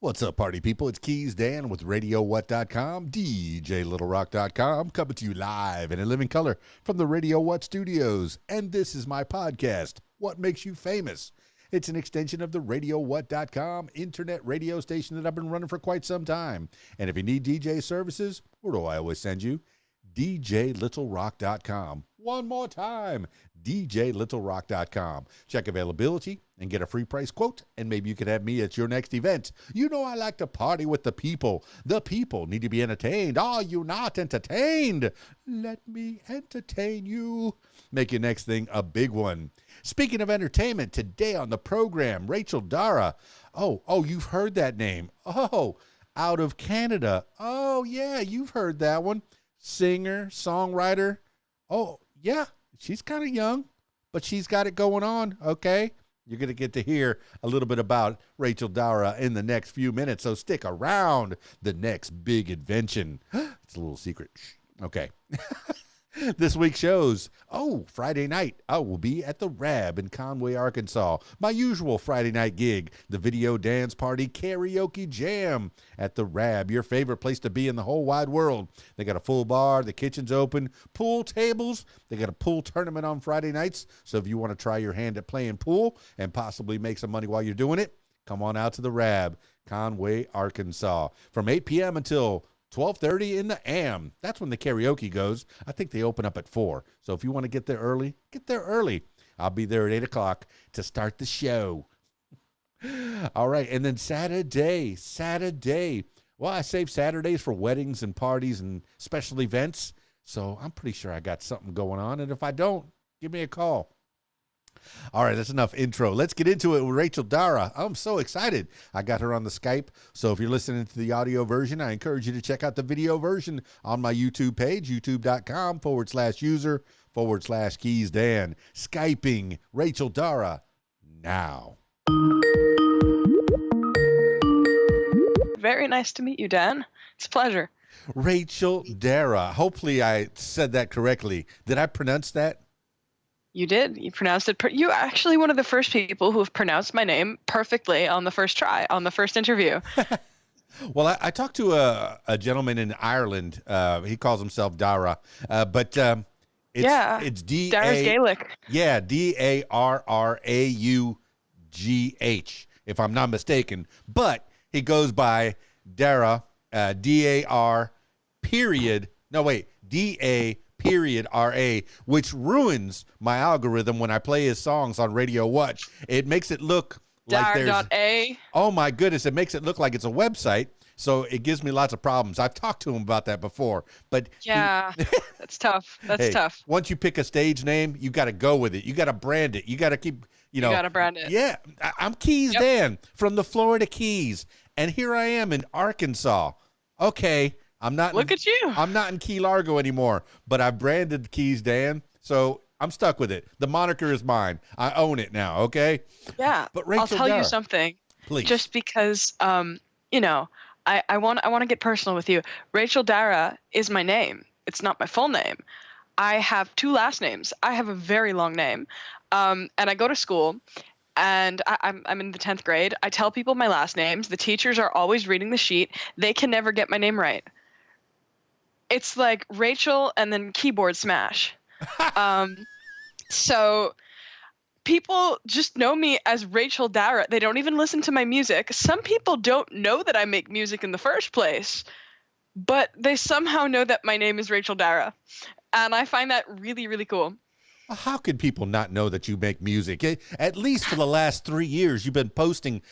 What's up, party people? It's KeysDAN with RadioWhat.com, DJLittleRock.com, coming to you live and in living color from the Radio What studios. And this is my podcast, What Makes You Famous? It's an extension of the RadioWhat.com internet radio station that I've been running for quite some time. And if you need DJ services, where do I always send you? DJLittleRock.com. One more time, DJLittleRock.com. Check availability and get a free price quote, and maybe you could have me at your next event. You know I like to party with the people. The people need to be entertained. Are you not entertained? Let me entertain you. Make your next thing a big one. Speaking of entertainment, today on the program, Rachel Dara. Oh, you've heard that name. Oh, out of Canada. Oh, yeah, you've heard that one. Singer, songwriter. Oh, yeah, she's kind of young, but she's got it going on, okay? You're going to get to hear a little bit about Rachel Dara in the next few minutes, so stick around. The Next Big Invention. It's a little secret. Shh. Okay. This week's shows. Friday night, I will be at the Rab in Conway, Arkansas. My usual Friday night gig, the Video Dance Party Karaoke Jam at the Rab, your favorite place to be in the whole wide world. They got a full bar, the kitchen's open, pool tables. They got a pool tournament on Friday nights, so if you want to try your hand at playing pool and possibly make some money while you're doing it, come on out to the Rab, Conway, Arkansas, from 8 p.m. until 12:30 in the AM. That's when the karaoke goes. I think they open up at 4. So if you want to get there early, get there early. I'll be there at 8 o'clock to start the show. All right. And then Saturday. Well, I save Saturdays for weddings and parties and special events. So I'm pretty sure I got something going on. And if I don't, give me a call. All right, that's enough intro. Let's get into it with Rachel Dara. I'm so excited. I got her on the Skype. So if you're listening to the audio version, I encourage you to check out the video version on my YouTube page, youtube.com/user/KeysDAN. Skyping Rachel Dara now. Very nice to meet you, Dan. It's a pleasure. Rachel Dara. Hopefully I said that correctly. Did I pronounce that? You did. You pronounced it. You're actually one of the first people who have pronounced my name perfectly on the first try, on the first interview. Well, I talked to a gentleman in Ireland. He calls himself Dara, but it's D. Dara's Gaelic. Yeah, Darraugh, if I'm not mistaken. But he goes by Dara, D-A-R, period. No, wait, D-A. period R-A, which ruins my algorithm when I play his songs on Radio What. It makes it look like there's... A. Oh, my goodness. It makes it look like it's a website, so it gives me lots of problems. I've talked to him about that before, but... Yeah, that's tough. That's tough. Once you pick a stage name, you got to go with it. You got to brand it. You got to keep, You got to brand it. Yeah, I'm KeysDAN from the Florida Keys, and here I am in Arkansas. Okay. Look at you. I'm not in Key Largo anymore, but I've branded KeysDAN, so I'm stuck with it. The moniker is mine. I own it now, okay? Yeah. But Rachel I'll tell Dara, you something. please. Just because, I want to get personal with you. Rachel Dara is my name. It's not my full name. I have 2 last names. I have a very long name, and I go to school. And I'm in the 10th grade. I tell people my last names. The teachers are always reading the sheet. They can never get my name right. It's like Rachel and then keyboard smash. So people just know me as Rachel Dara. They don't even listen to my music. Some people don't know that I make music in the first place, but they somehow know that my name is Rachel Dara. And I find that really, really cool. How could people not know that you make music? At least for the last 3 years, you've been posting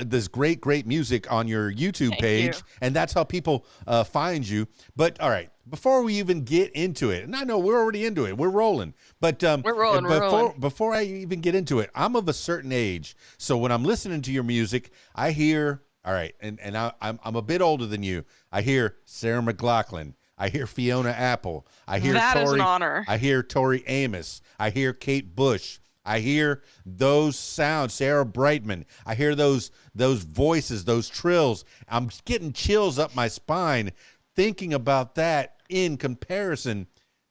this great music on your YouTube page, and that's how people find you. But all right, before we even get into it, and I know we're already into it, we're rolling. But we're rolling. Before I even get into it, I'm of a certain age, so when I'm listening to your music, I hear, all right, and I'm a bit older than you. I hear Sarah McLachlan. I hear Fiona Apple. I hear that Tori, is an honor. I hear Tori Amos. I hear Kate Bush. I hear those sounds, Sarah Brightman. I hear those voices, those trills. I'm getting chills up my spine thinking about that in comparison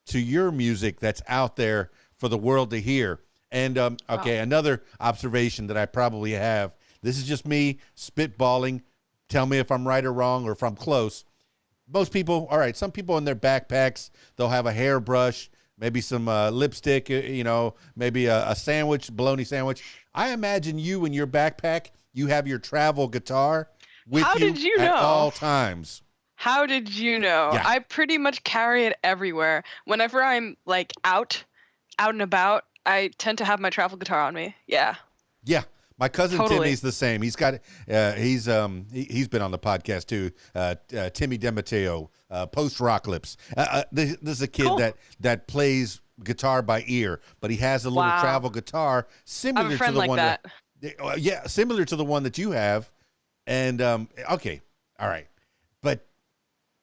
to your music that's out there for the world to hear. And okay, another observation that I probably have. This is just me spitballing, Tell me if I'm right or wrong, or if I'm close. Most people, all right, some people in their backpacks, they'll have a hairbrush, maybe some lipstick, maybe a sandwich, bologna sandwich. I imagine you in your backpack, you have your travel guitar with How you did you at know? all times. How did you know? Yeah. I pretty much carry it everywhere. Whenever I'm like out and about, I tend to have my travel guitar on me. Yeah. Yeah. My cousin Totally. Timmy's the same. He's got he's been on the podcast too. Timmy DeMatteo, Post Rock Lips. This is a kid Cool. that plays guitar by ear, but he has a little Wow. travel guitar I similar have a to friend the like one that. similar to the one that you have. And okay, all right, but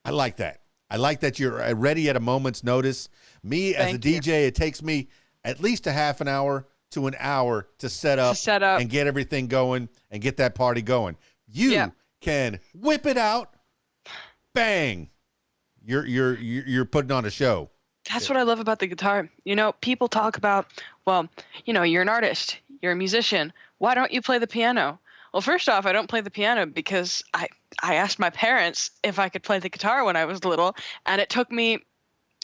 I like that. I like that you're ready at a moment's notice. Me as a Thank you. DJ, it takes me at least a half an hour to an hour to set up and get everything going and get that party going. You can whip it out, bang. You're putting on a show. That's what I love about the guitar. People talk about, well, you're an artist, you're a musician. Why don't you play the piano? Well, first off, I don't play the piano because I asked my parents if I could play the guitar when I was little, and it took me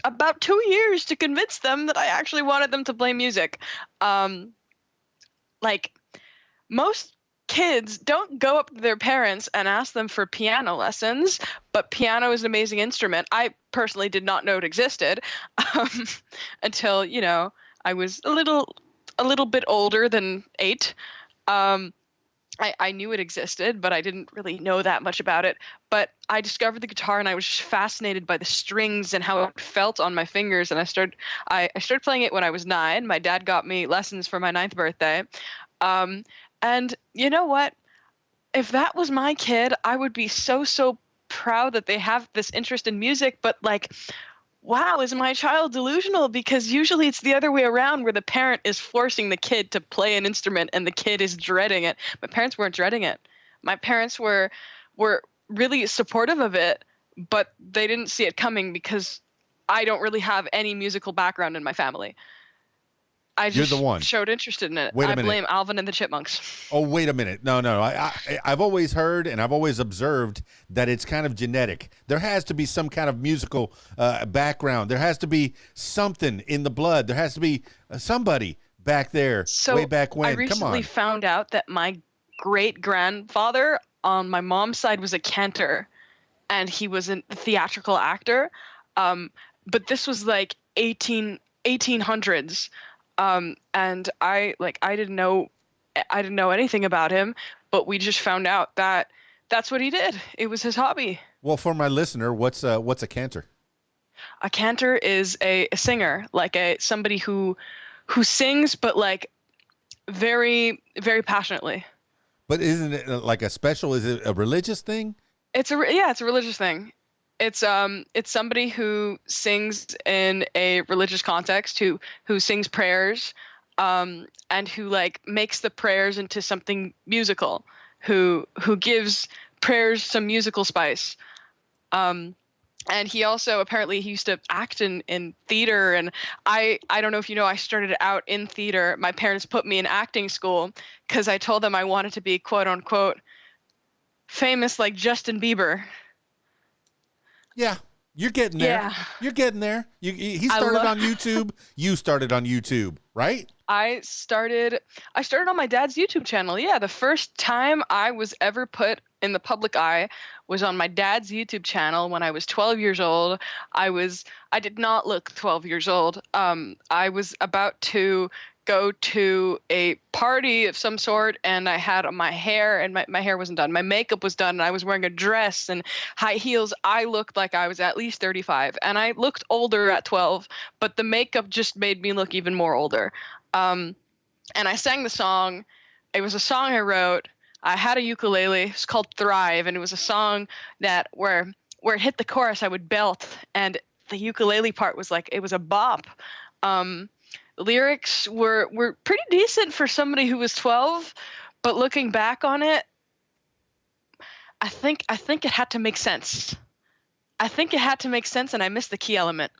about 2 years to convince them that I actually wanted them to play music. Like, most kids don't go up to their parents and ask them for piano lessons, but piano is an amazing instrument. I personally did not know it existed until, I was a little bit older than 8. I knew it existed, but I didn't really know that much about it. But I discovered the guitar, and I was just fascinated by the strings and how it felt on my fingers. And I started playing it when I was 9. My dad got me lessons for my 9th birthday. And you know what? If that was my kid, I would be so proud that they have this interest in music. But like, wow, is my child delusional? Because usually it's the other way around, where the parent is forcing the kid to play an instrument and the kid is dreading it. My parents weren't dreading it. My parents were really supportive of it, but they didn't see it coming because I don't really have any musical background in my family. I just You're the one. showed interest in it. Wait a minute. I blame Alvin and the Chipmunks. Oh, wait a minute. No. I've always heard and I've always observed that it's kind of genetic. There has to be some kind of musical background. There has to be something in the blood. There has to be somebody back there way back when. I recently found out that my great-grandfather on my mom's side was a cantor, and he was a theatrical actor. But this was like 1800s. And I didn't know anything about him, but we just found out that that's what he did. It was his hobby. Well, for my listener, what's a cantor? A cantor is a singer, like somebody who sings, but like very, very passionately. But isn't it like is it a religious thing? It's a religious thing. It's somebody who sings in a religious context, who sings prayers, and who like makes the prayers into something musical, who gives prayers some musical spice. And he also apparently he used to act in theater, and I don't know if you know, I started out in theater. My parents put me in acting school because I told them I wanted to be quote unquote famous like Justin Bieber. Yeah, you're getting there. Yeah. You're getting there. He started on YouTube. You started on YouTube, right? I started on my dad's YouTube channel. Yeah, the first time I was ever put in the public eye was on my dad's YouTube channel when I was 12 years old. I did not look 12 years old. I was about to go to a party of some sort, and I had my hair, and my hair wasn't done. My makeup was done, and I was wearing a dress and high heels. I looked like I was at least 35, and I looked older at 12, but the makeup just made me look even more older. And I sang the song. It was a song I wrote. I had a ukulele. It's called Thrive, and it was a song that where it hit the chorus, I would belt, and the ukulele part was like, it was a bop. Lyrics were pretty decent for somebody who was 12, but looking back on it, I think it had to make sense. And I missed the key element.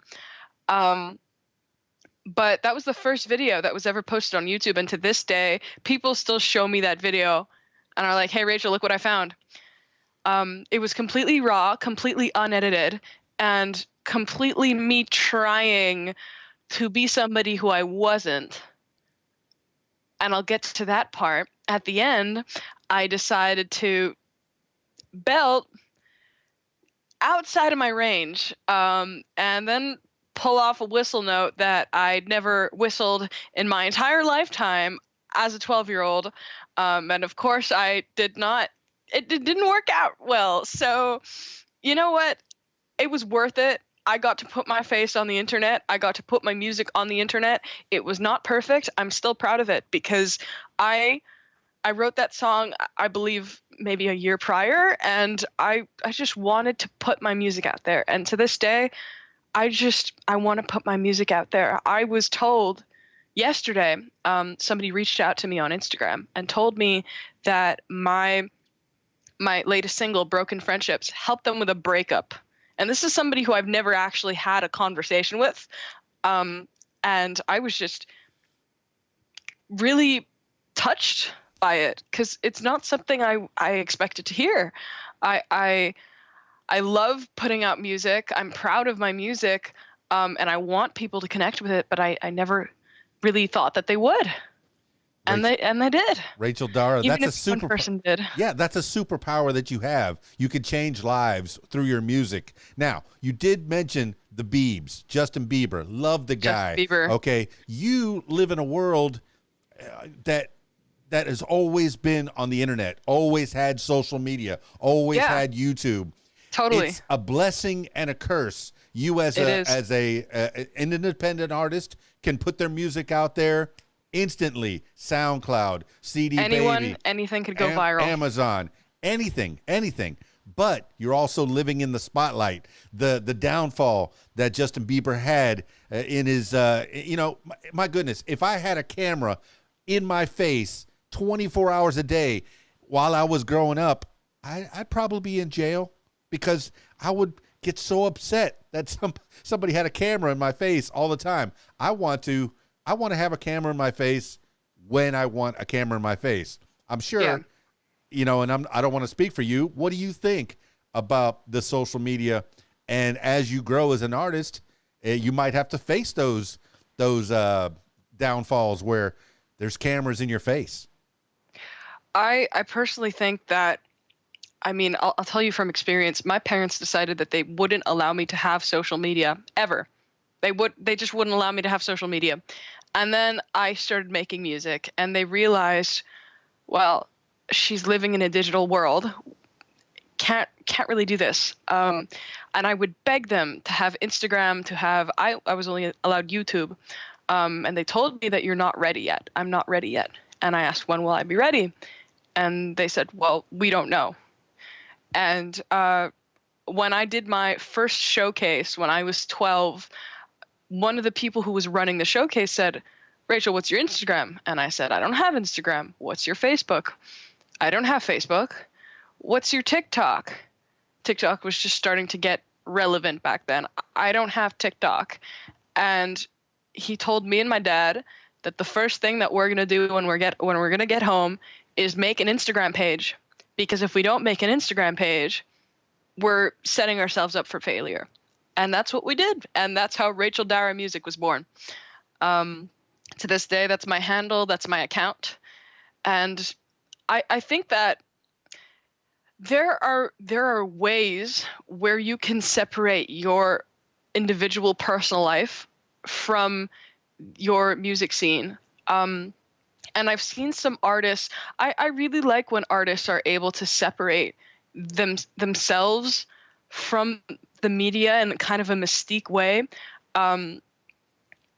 But that was the first video that was ever posted on YouTube, and to this day, people still show me that video and are like, "Hey, Rachel, look what I found." It was completely raw, completely unedited, and completely me trying to be somebody who I wasn't. And I'll get to that part. At the end, I decided to belt outside of my range, and then pull off a whistle note that I'd never whistled in my entire lifetime as a 12-year-old. And of course, I did not. It didn't work out well. So, you know what? It was worth it. I got to put my face on the internet. I got to put my music on the internet. It was not perfect. I'm still proud of it because I wrote that song, I believe, maybe a year prior, and I just wanted to put my music out there. And to this day, I want to put my music out there. I was told yesterday, somebody reached out to me on Instagram and told me that my latest single, Broken Friendships, helped them with a breakup. And this is somebody who I've never actually had a conversation with. And I was just really touched by it because it's not something I expected to hear. I love putting out music. I'm proud of my music, and I want people to connect with it, but I never really thought that they would. And they did. Rachel Dara, Even that's if one person did. Yeah, that's a superpower that you have. You can change lives through your music. Now, you did mention the Biebs, Justin Bieber. Love the guy. Justin Bieber. Okay, you live in a world that has always been on the internet, always had social media, always had YouTube. Totally. It's a blessing and a curse. You as an independent artist can put their music out there instantly. SoundCloud, CD Baby, anything could go viral. Amazon, anything. But you're also living in the spotlight. The downfall that Justin Bieber had in his, my goodness, if I had a camera in my face 24 hours a day while I was growing up, I'd probably be in jail because I would get so upset that somebody had a camera in my face all the time. I want to have a camera in my face when I want a camera in my face. I'm sure, and I don't want to speak for you. What do you think about the social media? And as you grow as an artist, you might have to face those downfalls where there's cameras in your face. I personally think that, I'll tell you from experience, my parents decided that they wouldn't allow me to have social media ever. They just wouldn't allow me to have social media. And then I started making music and they realized, well, she's living in a digital world. Can't really do this. And I would beg them to have Instagram, I was only allowed YouTube. And they told me that you're not ready yet. I'm not ready yet. And I asked, when will I be ready? And they said, well, we don't know. And when I did my first showcase when I was 12, one of the people who was running the showcase said, Rachel, what's your Instagram? And I said, I don't have Instagram. What's your Facebook? I don't have Facebook. What's your TikTok? TikTok was just starting to get relevant back then. I don't have TikTok. And he told me and my dad that the first thing that we're going to do when we're going to get home is make an Instagram page. Because if we don't make an Instagram page, we're setting ourselves up for failure. And that's what we did. And that's how Rachel Dara Music was born. To this day, that's my handle. That's my account. And I think that there are ways where you can separate your individual personal life from your music scene. And I've seen some artists, I really like when artists are able to separate themselves from the media in kind of a mystique way,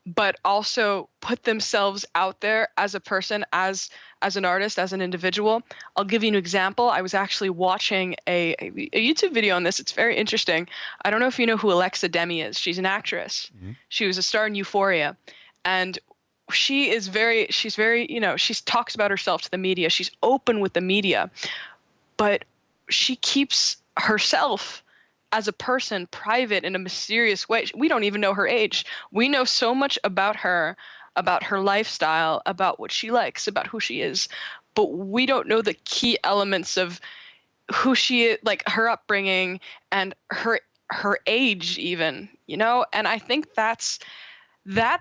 but also put themselves out there as a person, as an artist, as an individual. I'll give you an example. I was actually watching a YouTube video on this. It's very interesting. I don't know if you know who Alexa Demi is. She's an actress. Mm-hmm. She was a star in Euphoria. And she's very, she talks about herself to the media. She's open with the media, but she keeps herself as a person private in a mysterious way. We don't even know her age. We know so much about her lifestyle, about what she likes, about who she is, but we don't know the key elements of who she is, like her upbringing and her age even, you know? And I think that's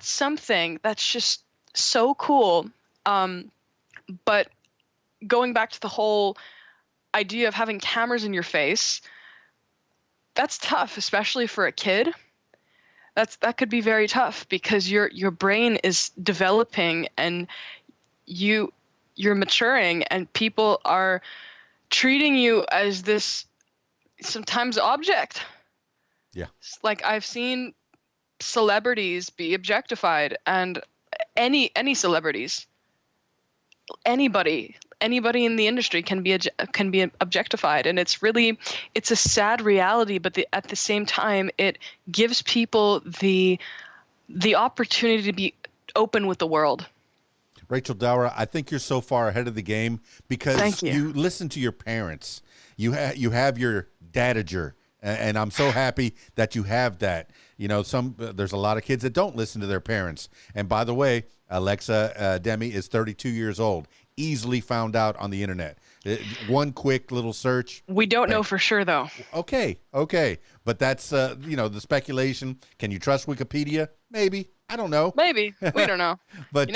something that's just so cool. But going back to the whole idea of having cameras in your face, that's tough, especially for a kid. That could be very tough because your brain is developing and you're maturing, and people are treating you as this sometimes object. Yeah. Like I've seen celebrities be objectified, and any celebrities, anybody in the industry can be objectified, and it's a sad reality, but at the same time it gives people the opportunity to be open with the world. Rachel Dara, I think you're so far ahead of the game because Thank you. You listen to your parents. You have your dadager, and I'm so happy that you have that. You know, there's a lot of kids that don't listen to their parents. And by the way, Alexa Demi is 32 years old, easily found out on the internet. One quick little search. We don't know for sure, though. Okay. But that's, the speculation. Can you trust Wikipedia? Maybe. I don't know. Maybe. We don't know. But,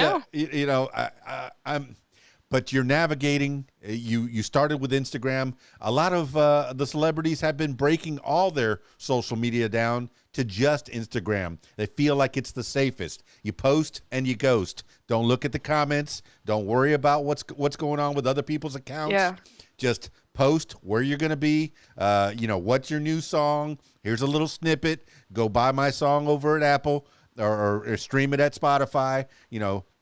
but you're navigating. You started with Instagram. A lot of the celebrities have been breaking all their social media down to just Instagram. They feel like it's the safest. You post and you ghost. Don't look at the comments. Don't worry about what's going on with other people's accounts. Yeah. Just post where you're going to be. What's your new song? Here's a little snippet. Go buy my song over at Apple or stream it at Spotify.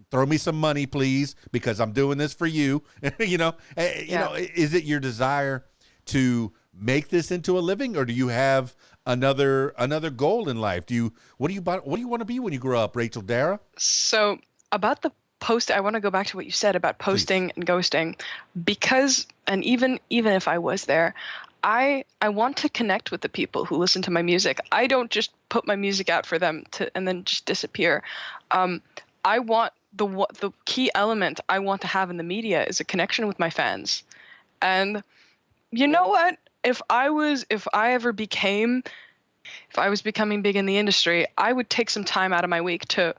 Throw me some money, please, because I'm doing this for you. Is it your desire to make this into a living, or do you have another goal in life? What do you want to be when you grow up, Rachel Dara? So about the post, I want to go back to what you said about posting and ghosting, because, and even if I was there, I want to connect with the people who listen to my music. I don't just put my music out for them and then just disappear. I want the key element I want to have in the media is a connection with my fans. And you know what? If I was becoming big in the industry, I would take some time out of my week to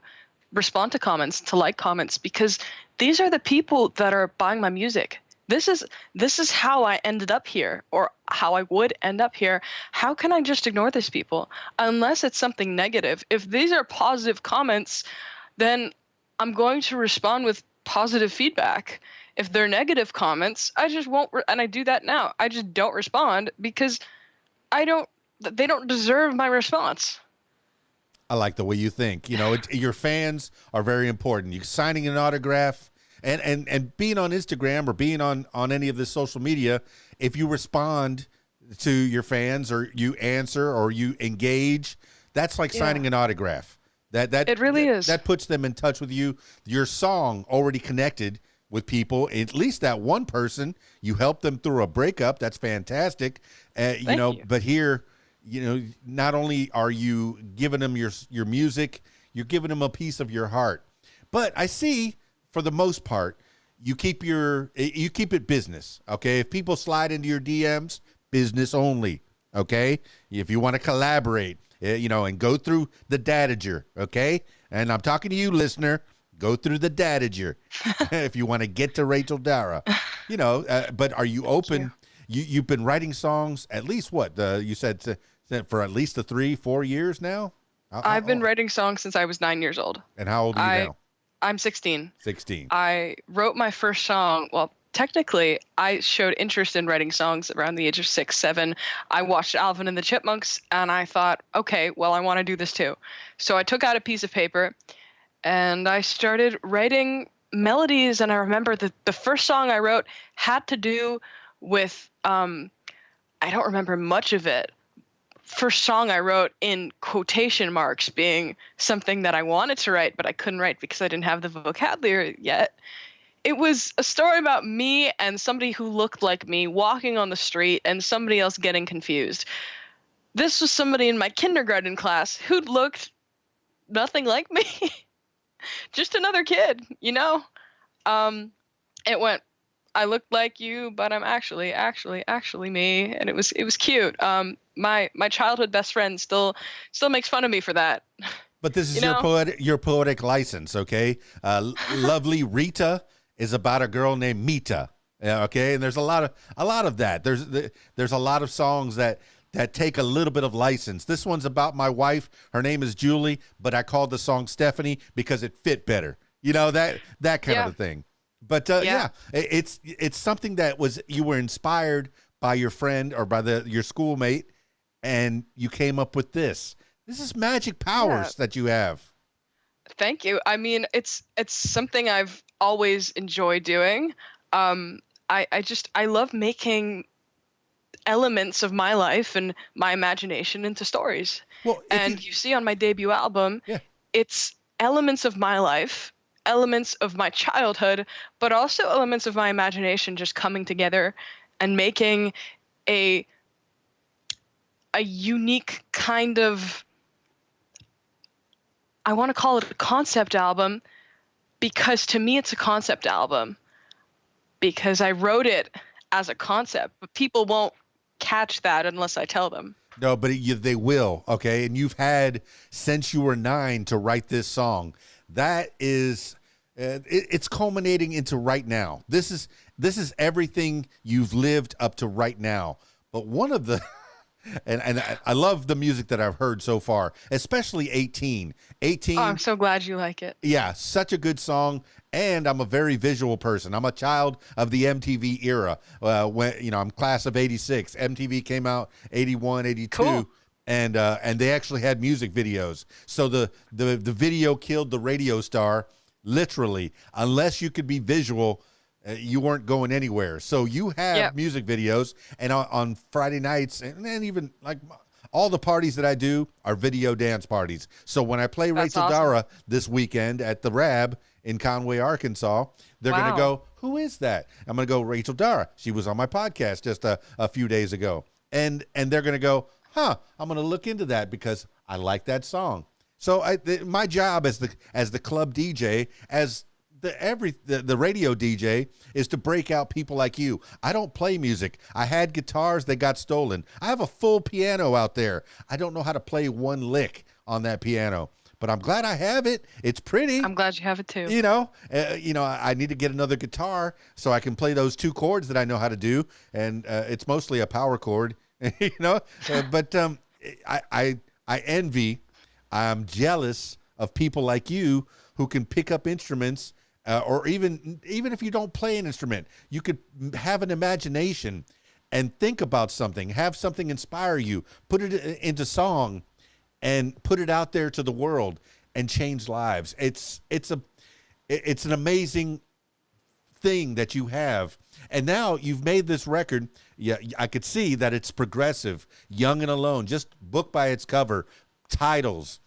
respond to comments, to like comments, because these are the people that are buying my music. This is how I ended up here, or how I would end up here. How can I just ignore these people? Unless it's something negative. If these are positive comments, then I'm going to respond with positive feedback. If they're negative comments, I just won't, and I do that now. I just don't respond because they don't deserve my response. I like the way you think. Your fans are very important. You signing an autograph and being on Instagram or being on any of this social media, if you respond to your fans or you answer or you engage, that's like signing an autograph. It really is. That puts them in touch with you. Your song already connected with people. At least that one person, you helped them through a breakup. That's fantastic. Thank you. But here, not only are you giving them your music, you're giving them a piece of your heart. But I see, for the most part, you keep it business. Okay, if people slide into your DMs, business only. Okay, if you want to collaborate, and go through the dadager. Okay, and I'm talking to you, listener. Go through the dadager if you want to get to Rachel Dara. But are you open? You've been writing songs at least you said for at least 3-4 years now? I've been writing songs since I was 9 years old. And how old are you now? I'm 16. 16. I wrote my first song. Well, technically, I showed interest in writing songs around the age of 6, 7. I watched Alvin and the Chipmunks, and I thought, okay, well, I want to do this too. So I took out a piece of paper, and I started writing melodies. And I remember the first song I wrote had to do with, I don't remember much of it. First song I wrote in quotation marks being something that I wanted to write, but I couldn't write because I didn't have the vocabulary yet. It was a story about me and somebody who looked like me walking on the street and somebody else getting confused. This was somebody in my kindergarten class who looked nothing like me. Just another kid, It went I looked like you, but I'm actually me, and it was cute. My childhood best friend still makes fun of me for that. But this You is know? your poetic license, okay? Lovely Rita is about a girl named Mita, okay? And there's a lot of that. There's a lot of songs that take a little bit of license. This one's about my wife. Her name is Julie, but I called the song Stephanie because it fit better. You know, that kind of a thing. But yeah, it's something that you were inspired by your friend or by your schoolmate, and you came up with this. This is magic powers that you have. Thank you. I mean, it's something I've always enjoyed doing. I love making elements of my life and my imagination into stories. Well, and you see on my debut album, yeah, it's elements of my life, elements of my childhood, but also elements of my imagination just coming together and making a unique kind of, I want to call it a concept album, because to me it's a concept album because I wrote it as a concept, but people won't catch that unless I tell them. No, but they will, okay? And you've had since you were 9 to write this song. That is, it's culminating into right now. This is everything you've lived up to right now. But one of the, and I love the music that I've heard so far, especially 18. 18. Oh, I'm so glad you like it. Yeah, such a good song. And I'm a very visual person. I'm a child of the MTV era. When I'm class of '86. MTV came out '81, '82, cool. And they actually had music videos. So the video killed the radio star, literally. Unless you could be visual, you weren't going anywhere. So you have music videos, and on Friday nights, and even like all the parties that I do are video dance parties. So when I play Rachel Dara this weekend at the Rab in Conway, Arkansas, they're going to go, who is that? I'm going to go, Rachel Dara. She was on my podcast just a few days ago. And they're going to go, I'm going to look into that because I like that song. So my job as the club DJ, as the radio DJ, is to break out people like you. I don't play music. I had guitars, they got stolen. I have a full piano out there. I don't know how to play one lick on that piano, but I'm glad I have it. It's pretty. I'm glad you have it too. I need to get another guitar so I can play those 2 chords that I know how to do, and it's mostly a power chord, but I envy, I'm jealous of people like you who can pick up instruments. Or even if you don't play an instrument, you could have an imagination and think about something, have something inspire you, put it into song, and put it out there to the world and change lives. It's an amazing thing that you have. And now you've made this record. Yeah, I could see that it's progressive, Young and Alone, just book by its cover, titles.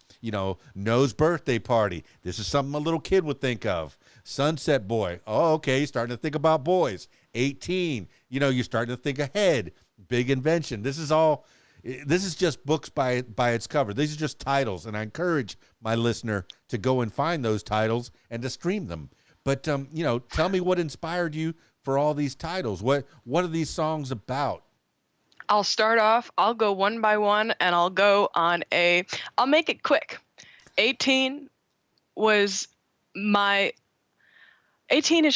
No's birthday party. This is something a little kid would think of. Sunset Boy. Oh, okay. Starting to think about boys. 18. You're starting to think ahead. Big Invention. This is just books by its cover. These are just titles. And I encourage my listener to go and find those titles and to stream them. But, tell me what inspired you for all these titles. What are these songs about? I'll start off, I'll go one by one, and I'll make it quick. 18 is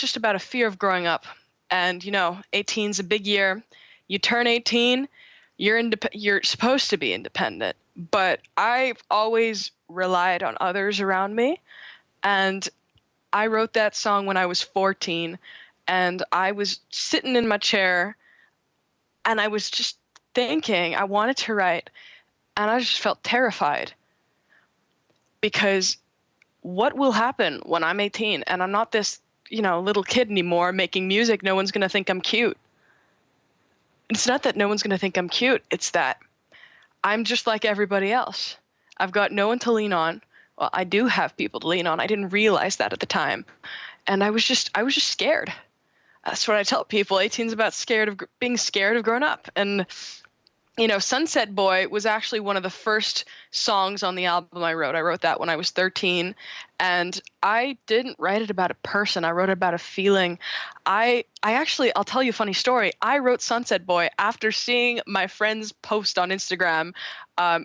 just about a fear of growing up. And, 18's a big year. You turn 18, you're supposed to be independent. But I've always relied on others around me. And I wrote that song when I was 14. And I was sitting in my chair, and I was just thinking I wanted to write, and I just felt terrified because what will happen when I'm 18 and I'm not this, little kid anymore making music? No one's going to think I'm cute. It's not that no one's going to think I'm cute. It's that I'm just like everybody else. I've got no one to lean on. Well, I do have people to lean on. I didn't realize that at the time. And I was just scared. That's what I tell people. 18's about being scared of growing up. And Sunset Boy was actually one of the first songs on the album I wrote. I wrote that when I was 13, and I didn't write it about a person. I wrote it about a feeling. I actually, I'll tell you a funny story. I wrote Sunset Boy after seeing my friend's post on Instagram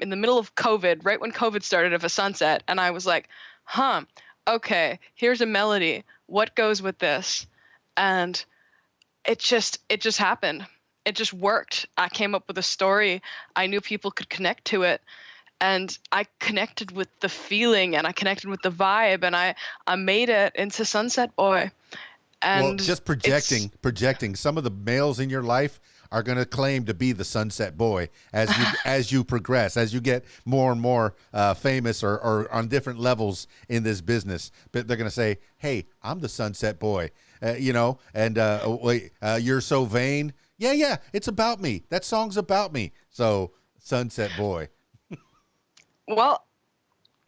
in the middle of COVID, right when COVID started, of a sunset, and I was like, huh, okay, here's a melody. What goes with this? And it just happened. It just worked. I came up with a story. I knew people could connect to it, and I connected with the feeling, and I connected with the vibe, and I made it into Sunset Boy. Well, And just projecting. Some of the males in your life are going to claim to be the Sunset Boy as you progress, as you get more and more famous or on different levels in this business. But they're going to say, "Hey, I'm the Sunset Boy," you're so vain. Yeah, it's about me. That song's about me. So, Sunset Boy. well,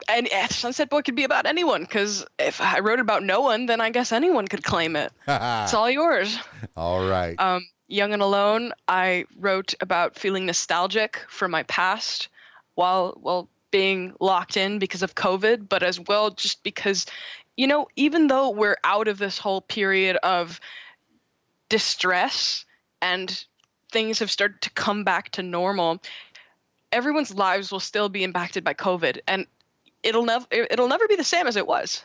and Sunset Boy could be about anyone, because if I wrote about no one, then I guess anyone could claim it. It's all yours. All right. Young and Alone, I wrote about feeling nostalgic for my past while being locked in because of COVID, but as well just because, even though we're out of this whole period of distress and things have started to come back to normal, everyone's lives will still be impacted by COVID, and it'll never be the same as it was.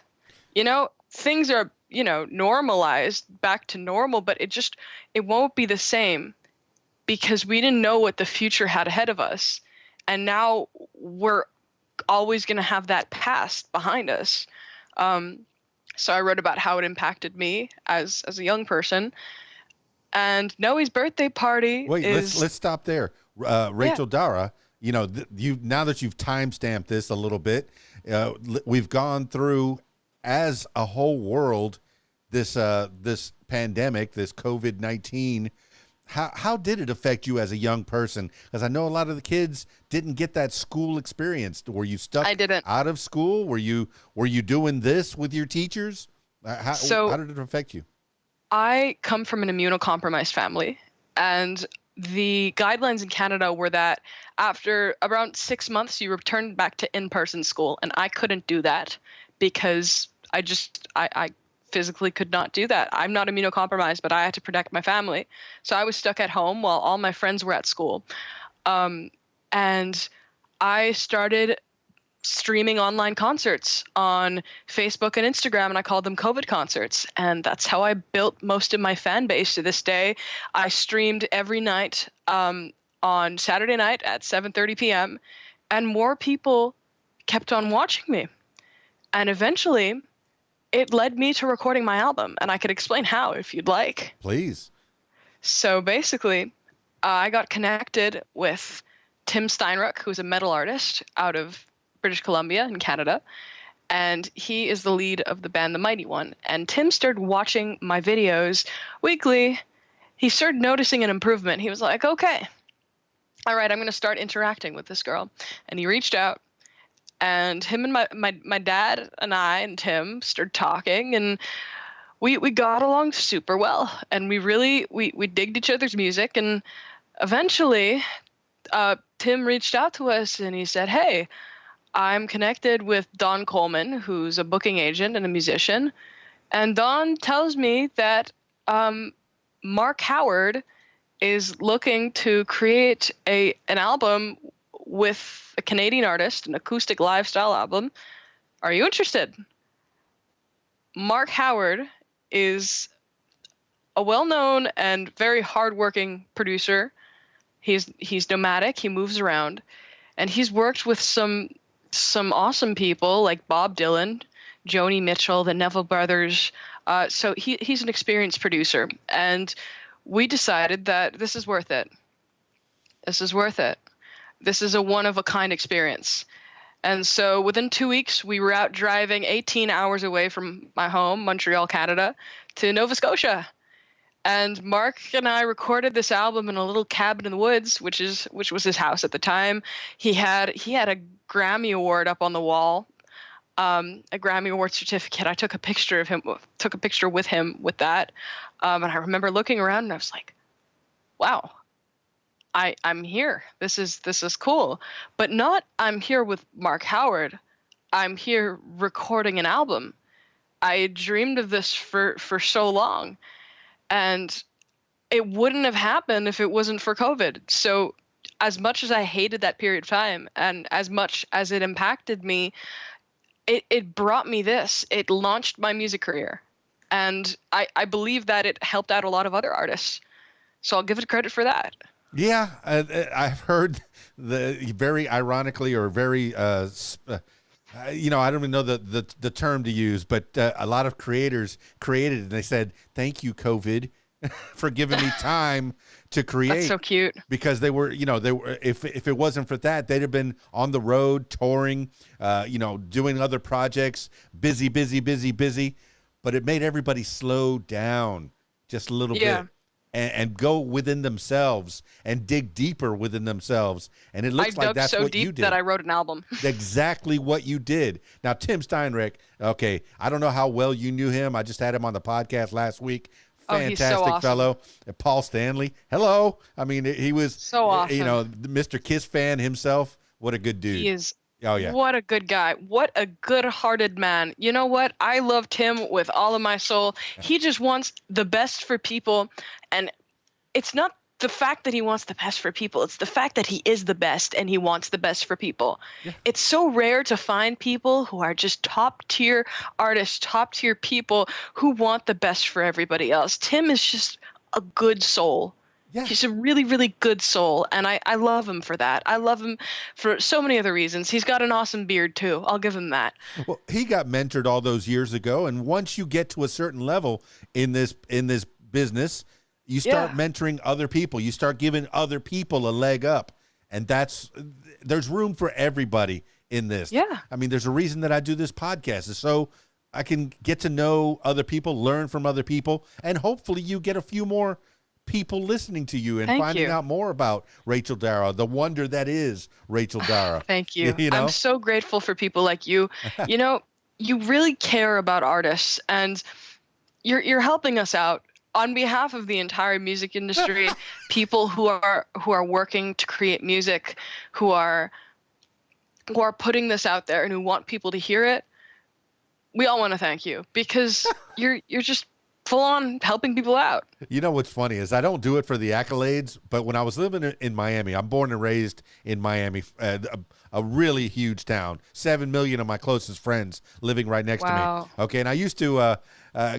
Things are, normalized back to normal, but it won't be the same because we didn't know what the future had ahead of us. And now we're always going to have that past behind us. So I wrote about how it impacted me as a young person. And Noe's birthday party let's stop there. Rachel Dara, now that you've timestamped this a little bit, we've gone through as a whole world this pandemic, this COVID-19. How did it affect you as a young person? Because I know a lot of the kids didn't get that school experience. Were you stuck out of school? Were you doing this with your teachers? How did it affect you? I come from an immunocompromised family, and the guidelines in Canada were that after around 6 months, you returned back to in-person school, and I couldn't do that because I physically could not do that. I'm not immunocompromised, but I had to protect my family. So I was stuck at home while all my friends were at school. And I started streaming online concerts on Facebook and Instagram, and I called them COVID concerts. And that's how I built most of my fan base to this day. I streamed every night on Saturday night at 7:30 p.m. and more people kept on watching me. And eventually it led me to recording my album, and I could explain how if you'd like. Please. So basically, I got connected with Tim Steinruck, who's a metal artist out of British Columbia in Canada, and he is the lead of the band The Mighty One. And Tim started watching my videos weekly. He started noticing an improvement. He was like, okay, all right, I'm going to start interacting with this girl. And he reached out, and him and my dad and I and Tim started talking, and we got along super well, and we digged each other's music. And eventually Tim reached out to us, and he said, hey, I'm connected with Don Coleman, who's a booking agent and a musician, and Don tells me that Mark Howard is looking to create an album with a Canadian artist, an acoustic lifestyle album. Are you interested? Mark Howard is a well-known and very hardworking producer. He's nomadic. He moves around, and he's worked with some awesome people like Bob Dylan, Joni Mitchell, the Neville Brothers. So he's an experienced producer, and we decided that this is worth it. This is worth it. This is a one-of-a-kind experience. And so within 2 weeks, we were out driving 18 hours away from my home, Montreal, Canada, to Nova Scotia. And Mark and I recorded this album in a little cabin in the woods, which was his house at the time. He had a Grammy Award up on the wall, a Grammy Award certificate. I took a picture with him with that. And I remember looking around, and I was like, wow, I'm here. This is cool. But not I'm here with Mark Howard. I'm here recording an album. I dreamed of this for so long, and it wouldn't have happened if it wasn't for COVID. So as much as I hated that period of time and as much as it impacted me, it brought me this. It launched my music career. And I believe that it helped out a lot of other artists. So I'll give it credit for that. Yeah, I've heard very ironically or very, I don't even know the term to use, but a lot of creators created and they said, thank you, COVID, for giving me time to create. That's so cute. Because they were, if it wasn't for that, they'd have been on the road touring, doing other projects, busy. But it made everybody slow down just a little bit and go within themselves and dig deeper within themselves. And it looks like that's what you did. That I wrote an album. Exactly what you did. Now, Tim Steinrich, okay, I don't know how well you knew him. I just had him on the podcast last week. Fantastic he's so awesome. fellow. Paul Stanley. Hello. I mean, he was so awesome. Mr. Kiss fan himself. What a good dude. He is. Oh, yeah. What a good guy. What a good-hearted man. You know what? I loved him with all of my soul. He just wants the best for people. And it's not the fact that he wants the best for people. It's the fact that he is the best and he wants the best for people. Yeah. It's so rare to find people who are just top-tier artists, top-tier people who want the best for everybody else. Tim is just a good soul. Yeah. He's a really, really good soul, and I love him for that. I love him for so many other reasons. He's got an awesome beard, too. I'll give him that. Well, he got mentored all those years ago, and once you get to a certain level in this business, you start mentoring other people. You start giving other people a leg up, and there's room for everybody in this. Yeah. I mean, there's a reason that I do this podcast, is so I can get to know other people, learn from other people, and hopefully you get a few more people listening to you and finding out more about Rachel Dara, the wonder that is Rachel Dara. Thank you. I'm so grateful for people like you. You really care about artists, and you're helping us out on behalf of the entire music industry. People who are working to create music, who are putting this out there and who want people to hear it. We all want to thank you because you're just full on helping people out. You know what's funny is I don't do it for the accolades, but when I was living in Miami, I'm born and raised in Miami, a really huge town, 7 million of my closest friends living right next to me. Okay. And I used to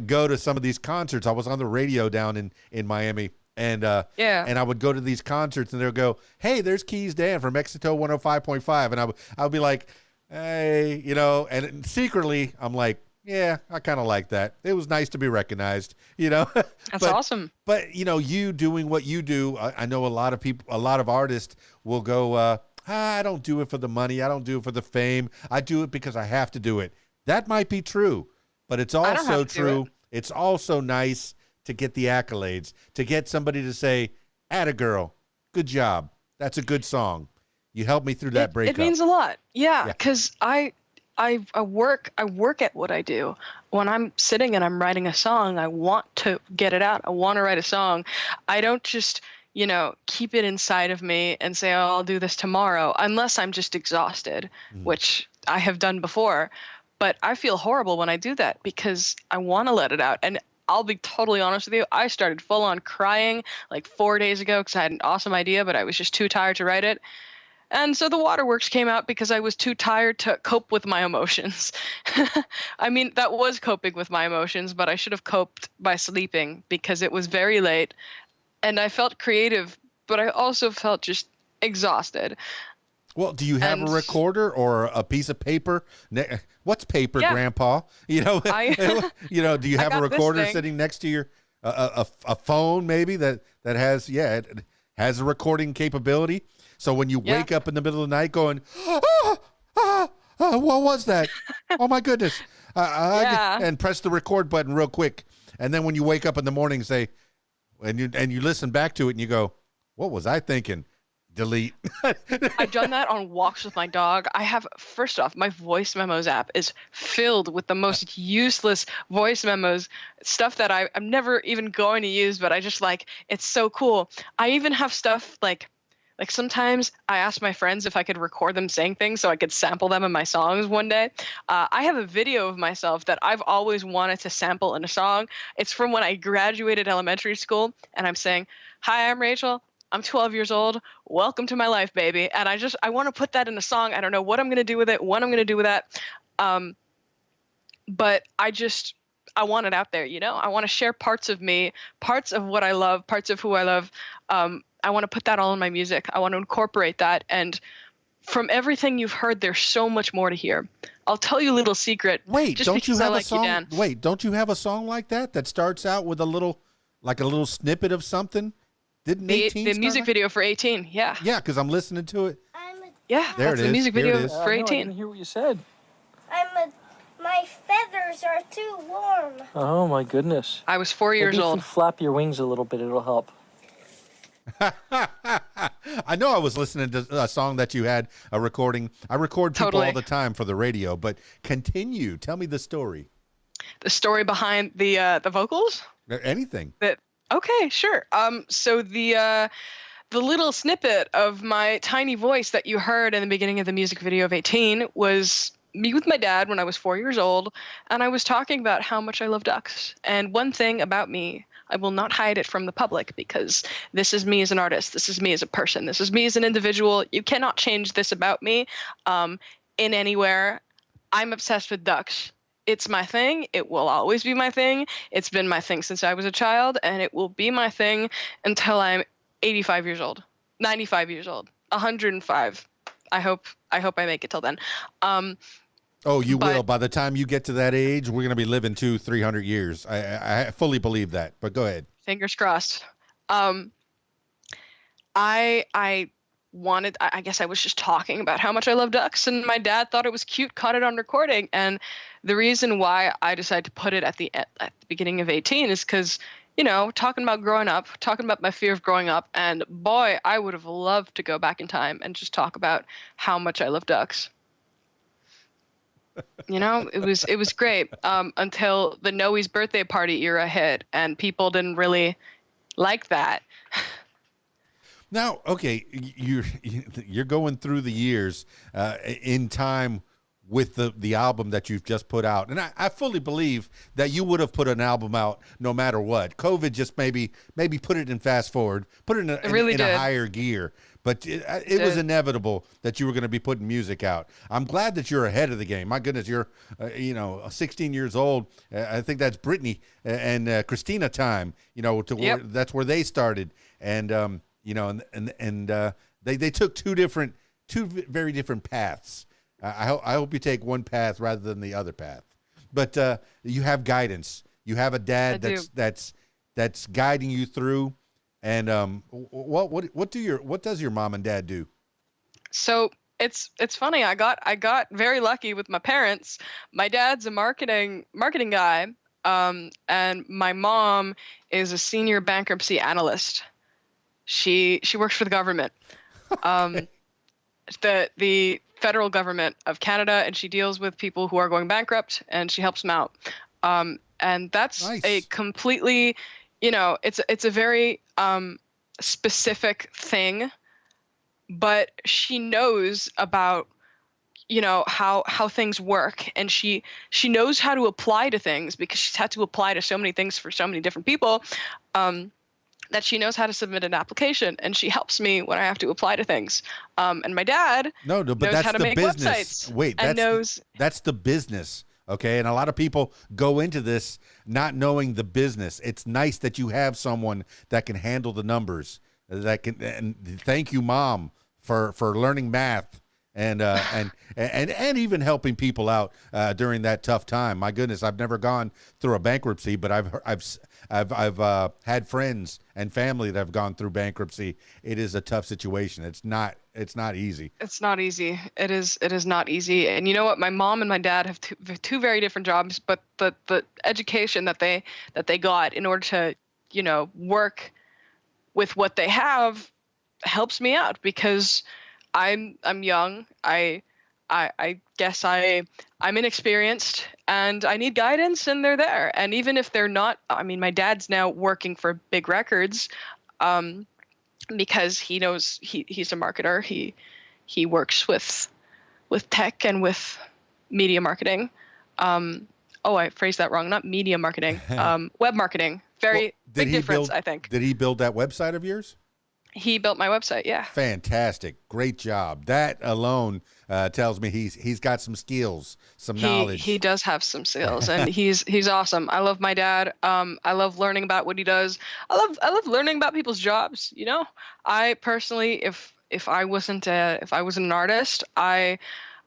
go to some of these concerts. I was on the radio down in Miami, and I would go to these concerts and they'll go, hey, there's KeysDAN from Exito 105.5. And I would be like, hey, and secretly I'm like, yeah, I kind of like that. It was nice to be recognized, That's awesome. But, you doing what you do, I know a lot of people, a lot of artists will go, I don't do it for the money. I don't do it for the fame. I do it because I have to do it. That might be true, but it's also true. It's also nice to get the accolades, to get somebody to say, atta girl, good job. That's a good song. You helped me through that breakup. It means a lot. Yeah, because I work at what I do. When I'm sitting and I'm writing a song, I want to get it out. I want to write a song. I don't just, keep it inside of me and say, oh, I'll do this tomorrow, unless I'm just exhausted, which I have done before. But I feel horrible when I do that because I want to let it out. And I'll be totally honest with you. I started full on crying like 4 days ago because I had an awesome idea, but I was just too tired to write it. And so the Waterworks came out because I was too tired to cope with my emotions. I mean, that was coping with my emotions, but I should have coped by sleeping because it was very late. And I felt creative, but I also felt just exhausted. Well, do you have a recorder or a piece of paper? What's paper, Grandpa? Do you have a recorder sitting next to your a phone maybe that has it has a recording capability? So when you wake up in the middle of the night going, what was that? Oh my goodness. And press the record button real quick. And then when you wake up in the morning, say, and you listen back to it and you go, what was I thinking? Delete. I've done that on walks with my dog. First off, my voice memos app is filled with the most useless voice memos, stuff that I'm never even going to use, but I just like, it's so cool. I even have stuff like Like sometimes I ask my friends if I could record them saying things so I could sample them in my songs one day. I have a video of myself that I've always wanted to sample in a song. It's from when I graduated elementary school, and I'm saying, "Hi, I'm Rachel. I'm 12 years old. Welcome to my life, baby." And I want to put that in a song. I don't know what I'm going to do with it, what I'm going to do with that. But I want it out there, you know? I want to share parts of me, parts of what I love, parts of who I love. I want to put that all in my music. I want to incorporate that. And from everything you've heard, there's so much more to hear. I'll tell you a little secret. Wait, just don't you because I have a like you, song? Dan. Wait, don't you have a song like that starts out with a little snippet of something? Didn't 18 The start music like- video for 18, yeah. Yeah, because I'm listening to it. Yeah, There that's it the is. music Here it video is. for No, I 18. didn't hear what you said. My feathers are too warm. Oh my goodness. I was 4 years Maybe if old. you flap your wings a little bit, it'll help. I know I was listening to a song that you had a recording. I record people Totally. all the time for the radio, but continue. Tell me the story. The story behind the vocals? Anything. Okay, sure. So the little snippet of my tiny voice that you heard in the beginning of the music video of 18 was me with my dad when I was 4 years old, and I was talking about how much I love ducks. And one thing about me, I will not hide it from the public, because this is me as an artist. This is me as a person. This is me as an individual. You cannot change this about me in anywhere. I'm obsessed with ducks. It's my thing. It will always be my thing. It's been my thing since I was a child, and it will be my thing until I'm 85 years old, 95 years old, 105. I hope I make it till then. Oh, you will. By the time you get to that age, we're going to be living 200-300 years. I fully believe that, but go ahead. Fingers crossed. I guess I was just talking about how much I love ducks, and my dad thought it was cute, caught it on recording. And the reason why I decided to put it at the beginning of 18 is because, you know, talking about growing up, talking about my fear of growing up, and boy, I would have loved to go back in time and just talk about how much I love ducks. You know, it was great until the Noe's birthday party era hit, and people didn't really like that. Now, okay, you're going through the years in time with the album that you've just put out, and I fully believe that you would have put an album out no matter what. COVID just maybe put it in fast forward, put it in a higher gear. But it was inevitable that you were going to be putting music out. I'm glad that you're ahead of the game. My goodness, you're 16 years old. I think that's Brittany and Christina time. You know, that's where they started, and they took two very different paths. I hope you take one path rather than the other path. But you have guidance. You have a dad that's guiding you through. And what does your mom and dad do? So it's funny. I got very lucky with my parents. My dad's a marketing guy, and my mom is a senior bankruptcy analyst. She works for the government, the federal government of Canada, and she deals with people who are going bankrupt, and she helps them out. And that's nice. A completely, it's a very specific thing, but she knows about, how things work, and she knows how to apply to things because she's had to apply to so many things for so many different people, that she knows how to submit an application, and she helps me when I have to apply to things. And my dad but knows that's how to the make business. websites. Wait, that's the business. Okay, and a lot of people go into this not knowing the business. It's nice that you have someone that can handle the numbers. And thank you, Mom, for learning math and even helping people out during that tough time. My goodness, I've never gone through a bankruptcy, but I've had friends and family that have gone through bankruptcy. It is a tough situation. It's not easy. It's not easy. It is not easy. And you know what? My mom and my dad have two very different jobs, but the education that they got in order to, work with what they have helps me out because I'm young. I guess I'm inexperienced and I need guidance, and they're there. And even if they're not, my dad's now working for big records, because he knows he's a marketer. He works with tech and with media marketing. Oh, I phrased that wrong. Not media marketing. Web marketing. Very big difference, I think. Did he build that website of yours? He built my website, yeah. Fantastic. Great job. That alone tells me he's got some skills, some knowledge. He does have some skills, and he's awesome. I love my dad. I love learning about what he does. I love learning about people's jobs, you know? I personally, if I wasn't an artist, I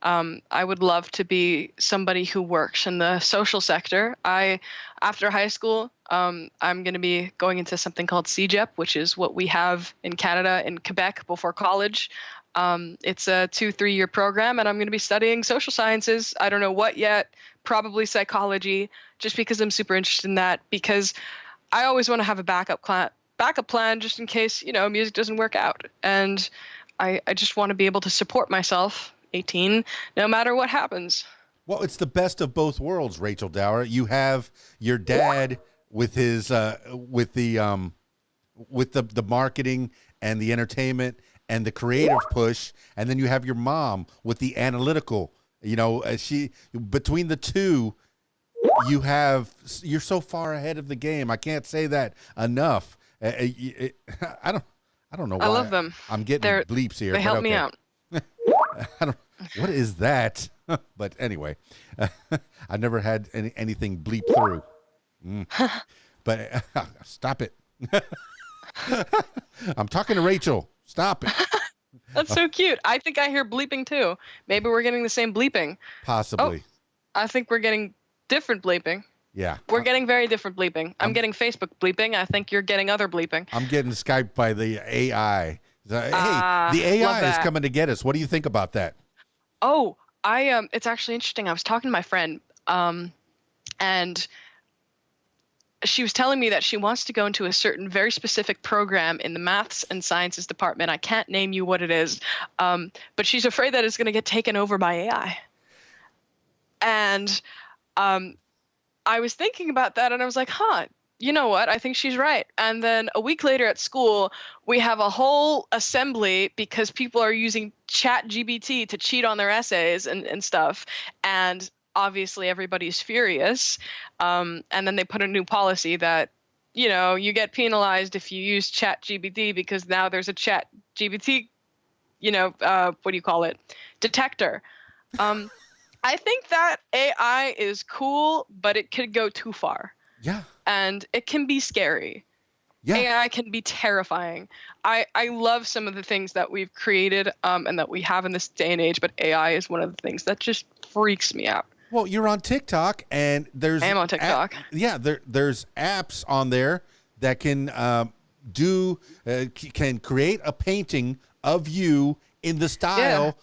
would love to be somebody who works in the social sector. After high school, I'm going to be going into something called CEGEP, which is what we have in Canada, in Quebec, before college. It's a 2-3 year program, and I'm going to be studying social sciences. I don't know what yet, probably psychology, just because I'm super interested in that, because I always want to have a backup plan just in case, you know, music doesn't work out. And I just want to be able to support myself, 18, no matter what happens. Well, it's the best of both worlds, Rachel Dara. You have your dad with his with the marketing and the entertainment and the creative push, and then you have your mom with the analytical. You know, between the two, you're so far ahead of the game. I can't say that enough. I don't know why. I love them. I'm getting bleeps here. They help me out. What is that? But anyway, I've never had anything bleep through. But stop it. I'm talking to Rachel. Stop it. That's so cute. I think I hear bleeping too. Maybe we're getting the same bleeping. Possibly. Oh, I think we're getting different bleeping. Yeah. We're getting very different bleeping. I'm getting Facebook bleeping. I think you're getting other bleeping. I'm getting Skyped by the AI. Hey, the AI is coming to get us. What do you think about that? Oh, it's actually interesting. I was talking to my friend, and she was telling me that she wants to go into a certain very specific program in the maths and sciences department. I can't name you what it is, but she's afraid that it's going to get taken over by AI. And I was thinking about that, and I was like, you know what? I think she's right. And then a week later at school, we have a whole assembly because people are using ChatGPT to cheat on their essays and stuff. And obviously everybody's furious. And then they put a new policy that, you know, you get penalized if you use ChatGPT, because now there's a ChatGPT, you know, what do you call it? Detector. I think that AI is cool, but it could go too far. Yeah. And it can be scary. Yeah. AI can be terrifying. I love some of the things that we've created and that we have in this day and age, but AI is one of the things that just freaks me out. Well, you're on TikTok, and I am on TikTok. There's apps on there that can can create a painting of you in the style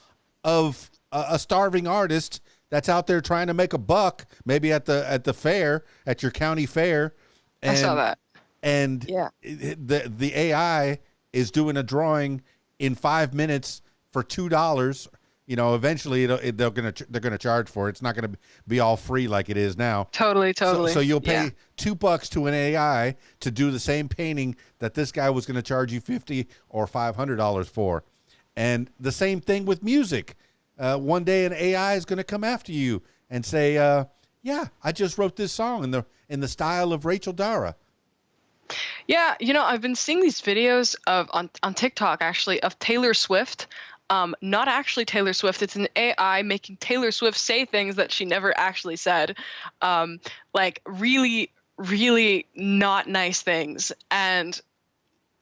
of a starving artist that's out there trying to make a buck, maybe at the fair, at your county fair. And, I saw that. And the AI is doing a drawing in 5 minutes for $2. You know, eventually they're gonna charge for it. It's not gonna be all free like it is now. Totally. So you'll pay $2 to an AI to do the same painting that this guy was gonna charge you $50 or $500 for. And the same thing with music. One day an AI is gonna come after you and say, I just wrote this song in the style of Rachel Dara. Yeah, you know, I've been seeing these videos on TikTok actually of Taylor Swift. Not actually Taylor Swift. It's an AI making Taylor Swift say things that she never actually said. Like really, really not nice things. And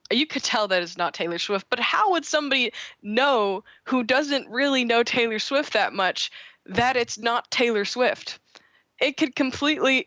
you could tell that it's not Taylor Swift, but how would somebody know who doesn't really know Taylor Swift that much that it's not Taylor Swift? It could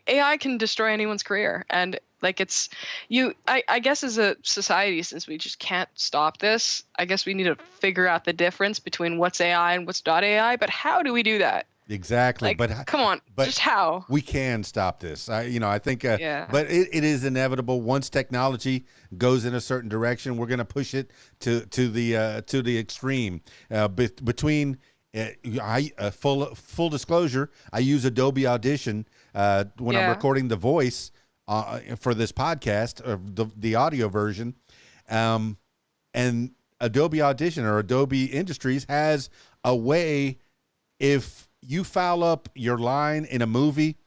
AI can destroy anyone's career. And like I guess as a society, since we just can't stop this, I guess we need to figure out the difference between what's AI and what's not AI. But how do we do that? Exactly. Like, but come on, just how? We can stop this. I think, yeah. But it is inevitable. Once technology goes in a certain direction, we're going to push it to the extreme. Between full disclosure, I use Adobe Audition when I'm recording the voice for this podcast, or the audio version. And Adobe Audition or Adobe Industries has a way, if you foul up your line in a movie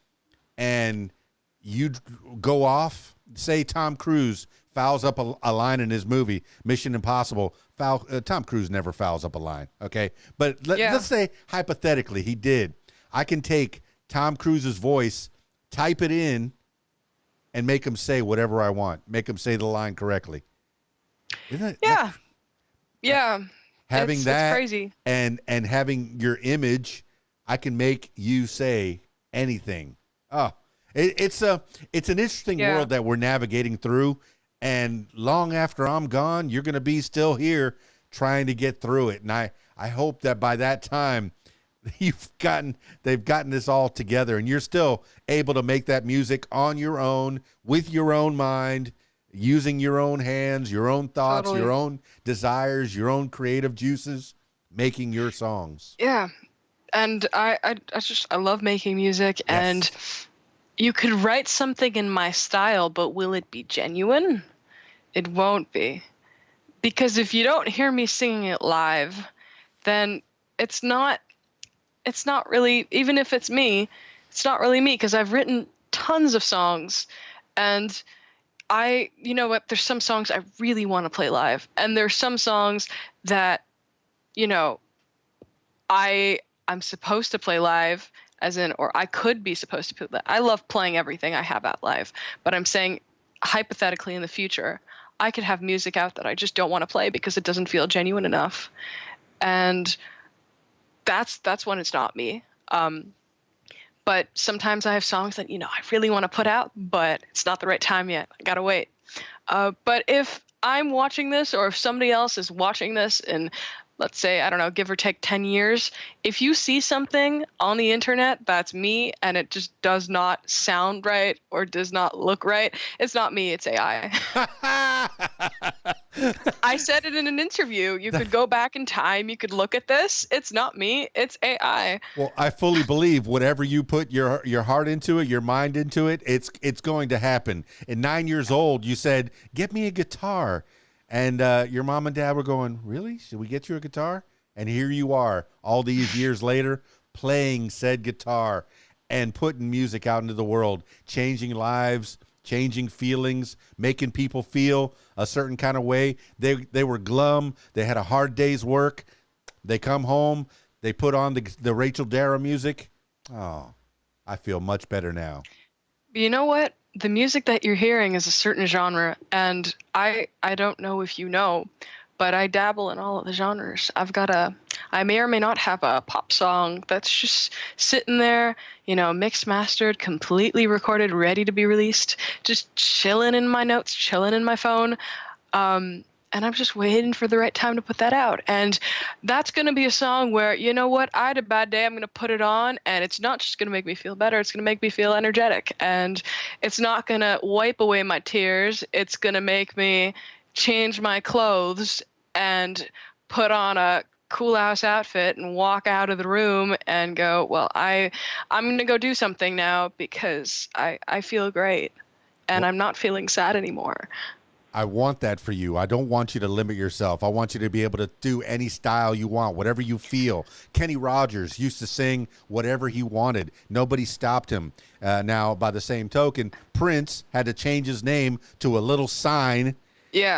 and you go off, say Tom Cruise fouls up a line in his movie, Mission Impossible, Tom Cruise never fouls up a line, okay? But let's say hypothetically he did. I can take Tom Cruise's voice, type it in, and make him say whatever I want, make him say the line correctly. Isn't it? Yeah. Yeah. Having it's that crazy. and having your image, I can make you say anything. Oh, it's an interesting world that we're navigating through, and long after I'm gone, you're going to be still here trying to get through it. And I hope that by that time they've gotten this all together, and you're still able to make that music on your own, with your own mind, using your own hands, your own thoughts, your own desires, your own creative juices, making your songs. Yeah. And I love making music, and you could write something in my style, but will it be genuine? It won't be. Because if you don't hear me singing it live, then it's not really, even if it's me, it's not really me, because I've written tons of songs, and you know what, there's some songs I really want to play live, and there's some songs that, you know, I'm supposed to play live, as in, or I could be supposed to play live. I love playing everything I have out live, but I'm saying hypothetically in the future, I could have music out that I just don't want to play because it doesn't feel genuine enough. And that's when it's not me. But sometimes I have songs that, you know, I really want to put out, but it's not the right time yet. I gotta wait. But if I'm watching this, or if somebody else is watching this in, let's say, I don't know, give or take 10 years, if you see something on the internet that's me and it just does not sound right or does not look right, it's not me, it's AI. I said it in an interview. You could go back in time, you could look at this. It's not me, it's AI. Well, I fully believe whatever you put your heart into it, your mind into it, it's going to happen. At 9 years old, you said, "Get me a guitar." And your mom and dad were going, "Really? Should we get you a guitar?" And here you are, all these years later, playing said guitar and putting music out into the world, changing lives, changing feelings, making people feel a certain kind of way. They were glum. They had a hard day's work. They come home. They put on the Rachel Dara music. Oh, I feel much better now. You know what? The music that you're hearing is a certain genre, and I don't know if you know, but I dabble in all of the genres. I may or may not have a pop song that's just sitting there, you know, mixed, mastered, completely recorded, ready to be released, just chilling in my notes, chilling in my phone. And I'm just waiting for the right time to put that out. And that's going to be a song where, you know what, I had a bad day, I'm going to put it on, and it's not just going to make me feel better, it's going to make me feel energetic. And it's not going to wipe away my tears, it's going to make me change my clothes and put on a cool ass outfit and walk out of the room and go, well, I'm going to go do something now because I feel great and I'm not feeling sad anymore. I want that for you. I don't want you to limit yourself. I want you to be able to do any style you want, whatever you feel. Kenny Rogers used to sing whatever he wanted. Nobody stopped him. Now, by the same token, Prince had to change his name to a little sign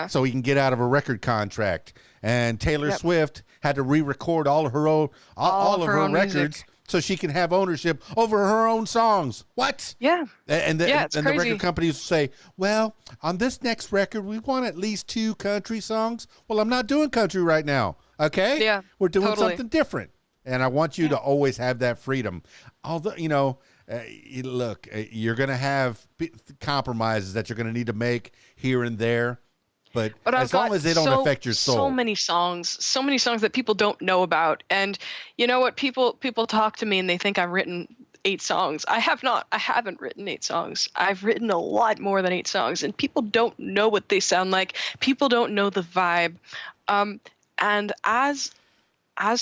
so he can get out of a record contract. And Taylor Swift had to re-record all of her own, all of her records music, so she can have ownership over her own songs. What? Yeah. And the record companies say, well, on this next record, we want at least 2 country songs. Well, I'm not doing country right now. Okay? Yeah. We're doing something different. And I want you to always have that freedom. Although, you know, look, you're going to have compromises that you're going to need to make here and there. But as long as they don't affect your soul. So many songs that people don't know about. And you know what? People talk to me and they think I've written 8 songs. I have not. I haven't written 8 songs. I've written a lot more than 8 songs. And people don't know what they sound like. People don't know the vibe. And as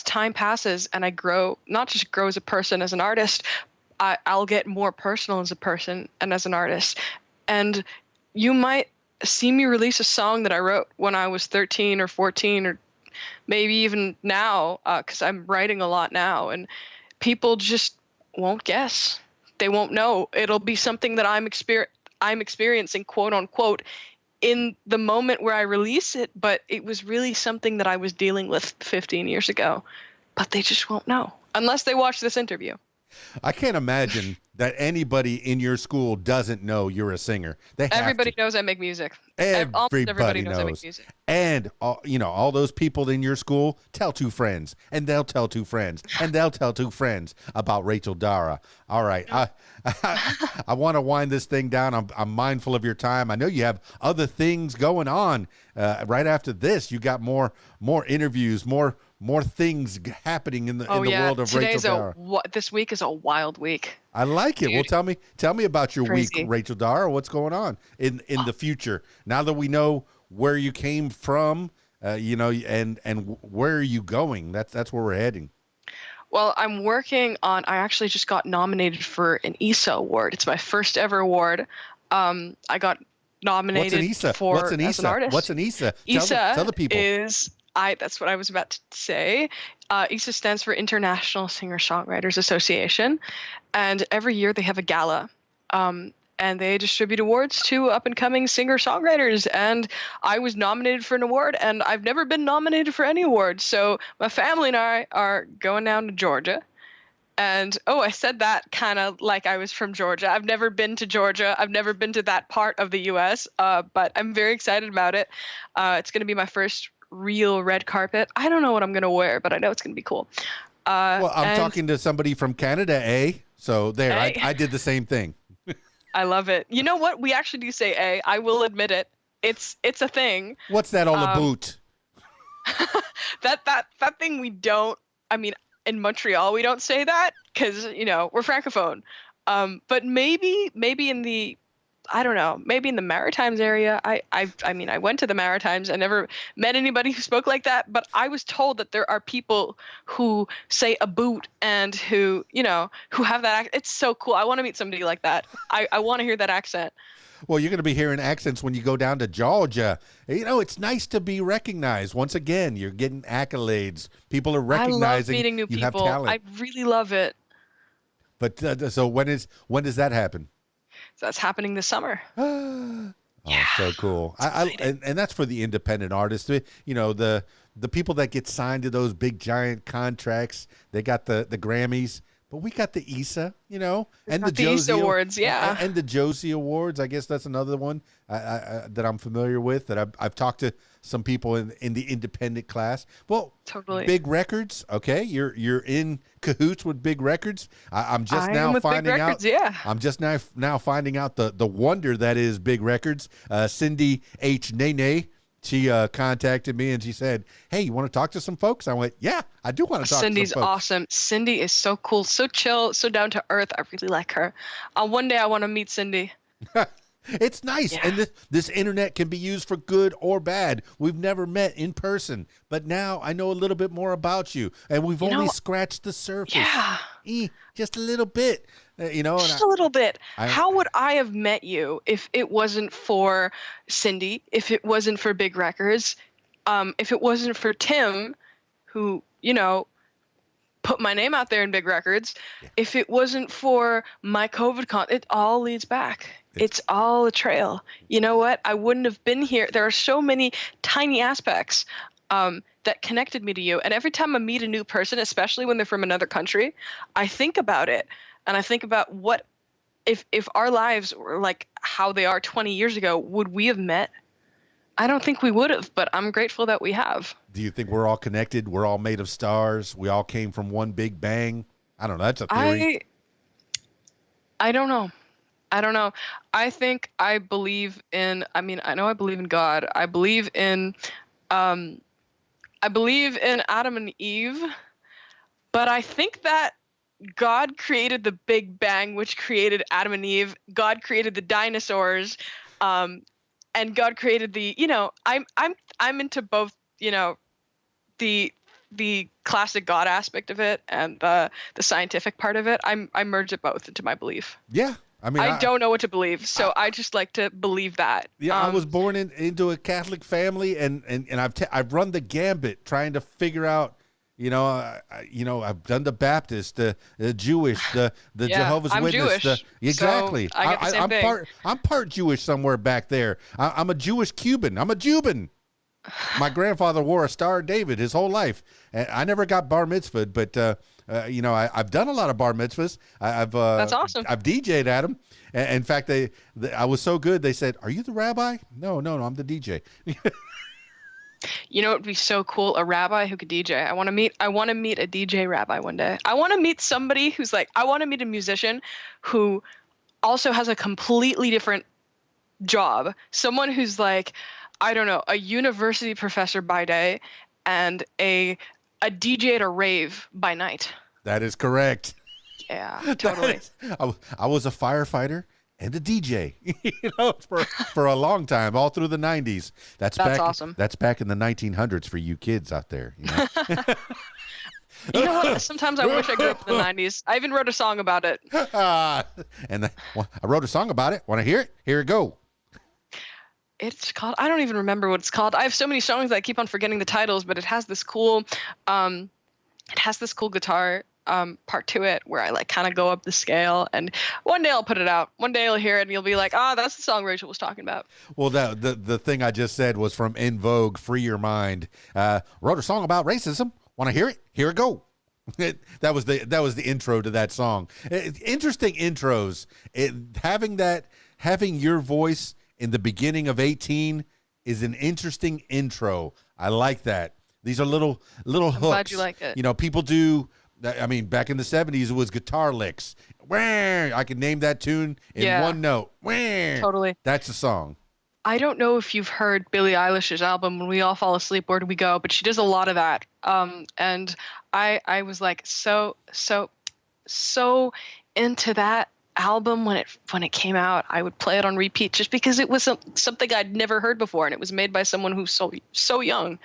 time passes and I grow, not just grow as a person, as an artist, I'll get more personal as a person and as an artist. And you might see me release a song that I wrote when I was 13 or 14 or maybe even now, because I'm writing a lot now, and people just won't guess. They won't know. It'll be something that I'm experiencing, quote unquote, in the moment where I release it, but it was really something that I was dealing with 15 years ago. But they just won't know unless they watch this interview. I can't imagine that anybody in your school doesn't know you're a singer. Everybody knows I make music. Everybody knows I make music. And all those people in your school tell two friends, and they'll tell two friends, and they'll tell two friends about Rachel Dara. All right, I want to wind this thing down. I'm mindful of your time. I know you have other things going on. Right after this, you got more interviews, more things happening in the world of Rachel Dara. This week is a wild week. I like it. Dude. Well, tell me about your Crazy. week, Rachel Dara. What's going on in the future? Now that we know where you came from, and where are you going? That's where we're heading. Well, I'm working on. I actually just got nominated for an ISA award. It's my first ever award. I got nominated for What's an ISA? As an artist. What's an ISA? Tell the people. That's what I was about to say. ISA stands for International Singer-Songwriters Association, and every year they have a gala, and they distribute awards to up-and-coming singer-songwriters. And I was nominated for an award, and I've never been nominated for any award. So my family and I are going down to Georgia. And I said that kind of like I was from Georgia. I've never been to Georgia. I've never been to that part of the U.S., but I'm very excited about it. It's going to be my first real red carpet. I don't know what I'm going to wear, but I know it's going to be cool. Well, I'm talking to somebody from Canada, eh? So there, I did the same thing. I love it. You know what? We actually do say "eh." I will admit it. It's a thing. What's that all about? that thing we don't. I mean, in Montreal we don't say that because we're francophone. But maybe in the I don't know, maybe in the Maritimes area. I went to the Maritimes. I never met anybody who spoke like that, but I was told that there are people who say a boot and who have that. It's so cool. I want to meet somebody like that. I want to hear that accent. Well, you're going to be hearing accents when you go down to Georgia. It's nice to be recognized. Once again, you're getting accolades. People are recognizing I love meeting new you people. have talent. I really love it. But so when does that happen? So that's happening this summer. Yeah. So cool. And that's for the independent artists. The people that get signed to those big giant contracts, they got the Grammys, but we got the ISA, and the Josie Awards, yeah. And the Josie Awards. I guess that's another one that I'm familiar with, that I've talked to some people in the independent class. Well, totally. Big Records, okay? You're in cahoots with Big Records. I'm just now finding out. Yeah. I'm just now finding out the wonder that is Big Records. Cindy H. Nene, she contacted me and she said, "Hey, you want to talk to some folks?" I went, "Yeah, I do want to talk Cindy's to some folks." Awesome. Cindy is so cool, so chill, so down to earth. I really like her. One day I want to meet Cindy. It's nice. Yeah. And this internet can be used for good or bad. We've never met in person, but now I know a little bit more about you, and we've only scratched the surface. Yeah. Just a little bit. Just a little bit. How would I have met you if it wasn't for Cindy, if it wasn't for Big Records, if it wasn't for Tim, who, put my name out there in Big Records, if it wasn't for my COVID it all leads back. It's all a trail. You know what? I wouldn't have been here. There are so many tiny aspects that connected me to you. And every time I meet a new person, especially when they're from another country, I think about it. And I think about what if our lives were like how they are 20 years ago, would we have met? I don't think we would have, but I'm grateful that we have. Do you think we're all connected? We're all made of stars. We all came from one big bang. I don't know. That's a theory. I don't know. I think I believe in, I know I believe in God. I believe in Adam and Eve, but I think that God created the Big Bang, which created Adam and Eve. God created the dinosaurs, and God created the, I'm into both, the classic God aspect of it and the scientific part of it. I merge it both into my belief. Yeah. I mean, I don't know what to believe, so I just like to believe that. Yeah, I was born into a Catholic family, and I've run the gambit trying to figure out. I've done the Baptist, the Jewish, the Jehovah's I'm Witness. Jewish, Exactly. so I get the same thing. I'm part Jewish somewhere back there. I'm a Jewish Cuban. I'm a Juban. My grandfather wore a Star of David his whole life. And I never got bar mitzvahed, but I've done a lot of bar mitzvahs. That's awesome. I've DJ'd at them. In fact, I was so good. They said, "Are you the rabbi?" No, I'm the DJ. You know, it'd be so cool, a rabbi who could DJ. I want to meet a DJ rabbi one day. I want to meet somebody who's like, I want to meet a musician who also has a completely different job. Someone who's like, I don't know, a university professor by day and a DJ at a rave by night. That is correct. Yeah, totally. I was a firefighter and a DJ, for a long time, all through the 90s. That's awesome. That's back in the 1900s for you kids out there. You know what? Sometimes I wish I grew up in the 90s. I even wrote a song about it. I wrote a song about it. Want to hear it? Here it go. It's called, I don't even remember what it's called. I have so many songs that I keep on forgetting the titles, but it has this cool guitar part to it where I like kind of go up the scale, and one day I'll put it out. One day you'll hear it and you'll be like, that's the song Rachel was talking about. Well, the thing I just said was from En Vogue, Free Your Mind. Wrote a song about racism. Want to hear it? Here it go. That was the intro to that song. Interesting intros. Having your voice in the beginning of 18 is an interesting intro. I like that. These are little hooks. I'm glad you like it. People do. I mean, back in the 70s, it was guitar licks. I could name that tune in one note. Totally. That's a song. I don't know if you've heard Billie Eilish's album, When We All Fall Asleep, Where Do We Go? But she does a lot of that. And I was like so into that album when it came out. I would play it on repeat just because it was something I'd never heard before, and it was made by someone who's so young.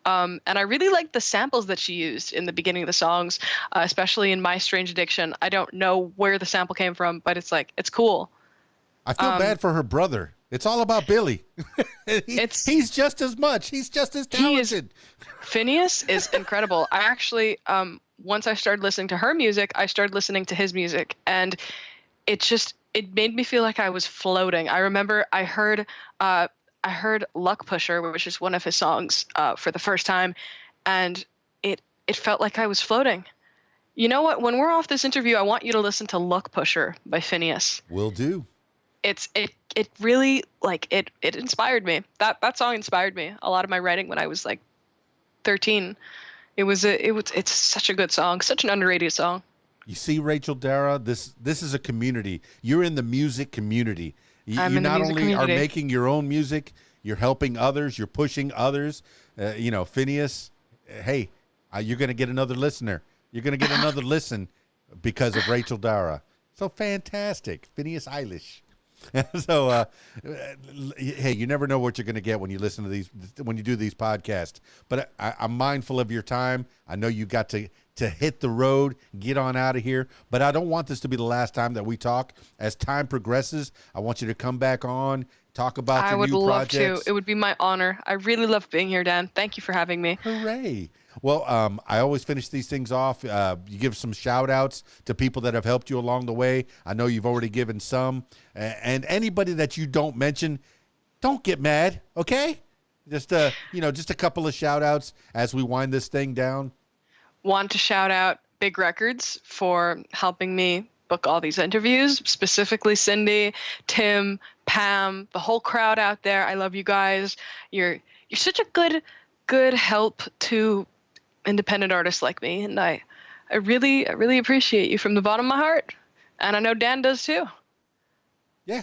And I really liked the samples that she used in the beginning of the songs, especially in My Strange Addiction. I don't know where the sample came from, but it's cool. I feel bad for her brother. It's all about Billy. He's just as much. He's just as talented. Phineas is incredible. I actually, once I started listening to her music, I started listening to his music, and it made me feel like I was floating. I remember I heard Luck Pusher, which is one of his songs, for the first time, and it felt like I was floating. You know what? When we're off this interview, I want you to listen to Luck Pusher by Phineas. Will do. It really, like, it inspired me. That song inspired me. A lot of my writing when I was like 13. It's such a good song, such an underrated song. You see, Rachel, Dara, this is a community. You're in the music community. You not only are making your own music, you're helping others, you're pushing others. Phineas, hey, you're going to get another listener. You're going to get another listen because of Rachel Dara. So fantastic. Phineas Eilish. So, hey, you never know what you're going to get when you listen to when you do these podcasts. But I'm mindful of your time. I know you got to hit the road, get on out of here. But I don't want this to be the last time that we talk. As time progresses, I want you to come back on, talk about your new projects. I would love to. It would be my honor. I really love being here, Dan. Thank you for having me. Hooray. Well, I always finish these things off. You give some shout outs to people that have helped you along the way. I know you've already given some. And anybody that you don't mention, don't get mad, okay? Just a couple of shout outs as we wind this thing down. Want to shout out Big Records for helping me book all these interviews, specifically Cindy, Tim, Pam, the whole crowd out there. I love you guys. You're such a good help to independent artists like me, and I really appreciate you from the bottom of my heart, and I know Dan does too. Yeah.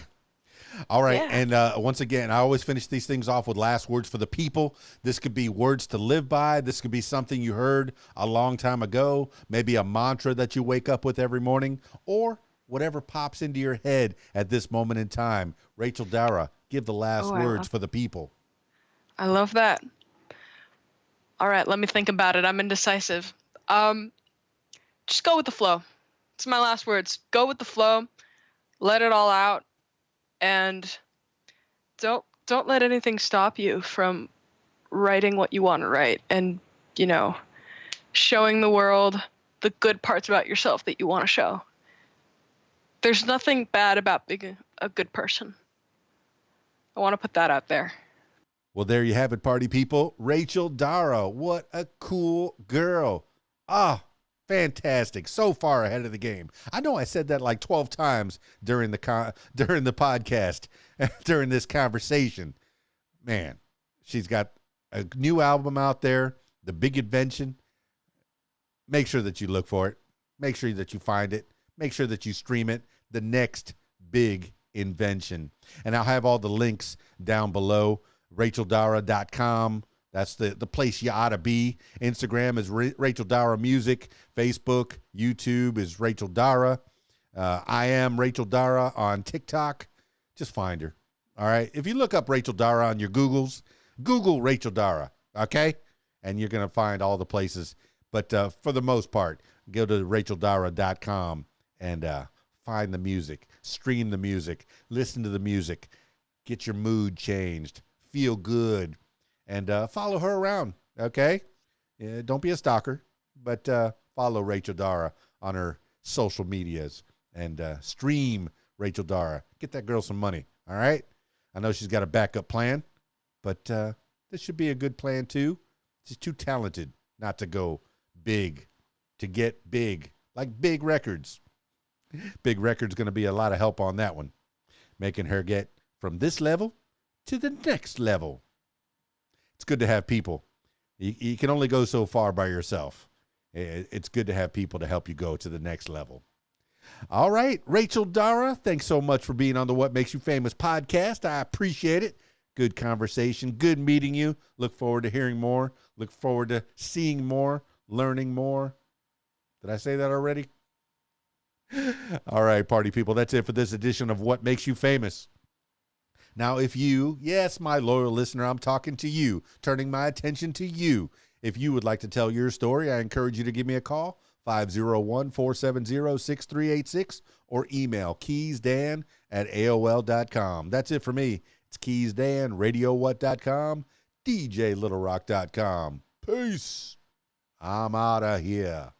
All right. Yeah. And once again, I always finish these things off with last words for the people. This could be words to live by. This could be something you heard a long time ago, maybe a mantra that you wake up with every morning, or whatever pops into your head at this moment in time. Rachel Dara, give the last words for the people. I love that. All right, let me think about it. I'm indecisive. Just go with the flow. It's my last words. Go with the flow. let it all out, and don't let anything stop you from writing what you want to write, and showing the world the good parts about yourself that you want to show. There's nothing bad about being a good person. I want to put that out there. Well, there you have it, party people. Rachel Dara, what a cool girl. Ah, fantastic. So far ahead of the game. I know I said that like 12 times during the podcast, during this conversation. Man, she's got a new album out there, The Big Invention. Make sure that you look for it. Make sure that you find it. Make sure that you stream it. The Next Big Invention. And I'll have all the links down below. RachelDara.com. That's the place you ought to be. Instagram is Rachel Dara Music. Facebook, YouTube is Rachel Dara. I am Rachel Dara on TikTok. Just find her. All right. If you look up Rachel Dara on your Googles, Google Rachel Dara. Okay. And you're going to find all the places. But for the most part, go to RachelDara.com and find the music, stream the music, listen to the music, get your mood changed, feel good, and follow her around, okay? Don't be a stalker, but follow Rachel Dara on her social medias and stream Rachel Dara. Get that girl some money, all right? I know she's got a backup plan, but this should be a good plan too. She's too talented not to go big, to get big, like Big Records. Big Records going to be a lot of help on that one, making her get from this level to the next level. It's good to have people. You can only go so far by yourself. It's good to have people to help you go to the next level. All right, Rachel Dara, thanks so much for being on the What Makes You Famous podcast. I appreciate it. Good conversation. Good meeting you. Look forward to hearing more. Look forward to seeing more, learning more. Did I say that already? All right, party people, that's it for this edition of What Makes You Famous. Now, if you, yes, my loyal listener, I'm talking to you, turning my attention to you. If you would like to tell your story, I encourage you to give me a call, 501-470-6386, or email keysdan@aol.com. That's it for me. It's KeysDAN, RadioWhat.com, DJLittleRock.com. Peace. I'm out of here.